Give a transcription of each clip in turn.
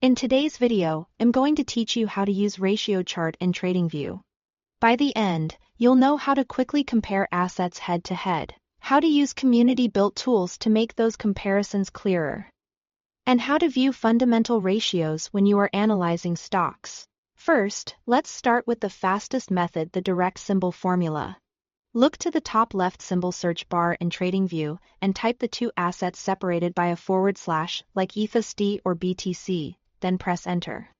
In today's video, I'm going to teach you how to use ratio chart in TradingView. By the end, you'll know how to quickly compare assets head to head, how to use community-built tools to make those comparisons clearer, and how to view fundamental ratios when you are analyzing stocks. First, let's start with the fastest method, the direct symbol formula. Look to the top left symbol search bar in TradingView and type the two assets separated by a / like ETHUSD or BTC, then press enter.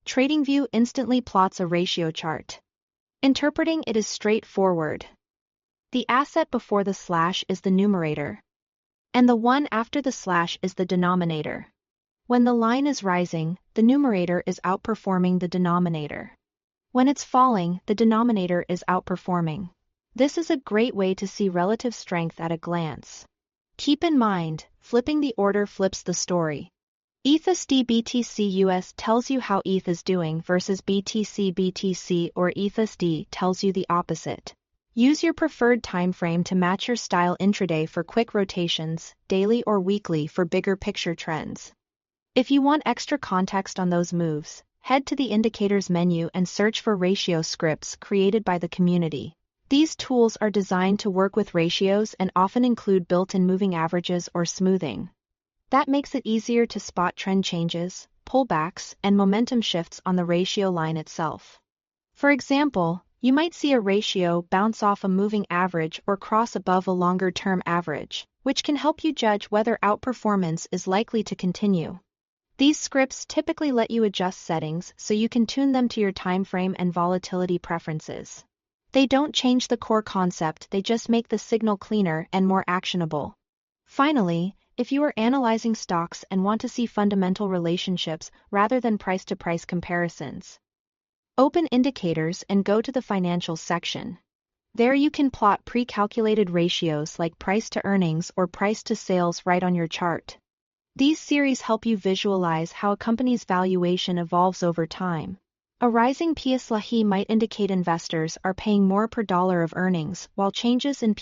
TradingView instantly plots a ratio chart. Interpreting it is straightforward. The asset before the slash is the numerator, and the one after the slash is the denominator. When the line is rising, the numerator is outperforming the denominator. When it's falling, the denominator is outperforming. This is a great way to see relative strength at a glance. Keep in mind, flipping the order flips the story. ETHUSD BTC US tells you how ETH is doing versus BTC BTC, or ETHUSD tells you the opposite. Use your preferred time frame to match your style intraday for quick rotations, daily or weekly for bigger picture trends. If you want extra context on those moves, head to the indicators menu and search for ratio scripts created by the community. These tools are designed to work with ratios and often include built-in moving averages or smoothing. That makes it easier to spot trend changes, pullbacks, and momentum shifts on the ratio line itself. For example, you might see a ratio bounce off a moving average or cross above a longer-term average, which can help you judge whether outperformance is likely to continue. These scripts typically let you adjust settings so you can tune them to your time frame and volatility preferences. They don't change the core concept, they just make the signal cleaner and more actionable. Finally, if you are analyzing stocks and want to see fundamental relationships rather than price-to-price comparisons, open indicators and go to the financials section. There you can plot pre-calculated ratios like price to earnings or price to sales right on your chart. These series help you visualize how a company's valuation evolves over time. A rising PSLE might indicate investors are paying more per dollar of earnings, while changes in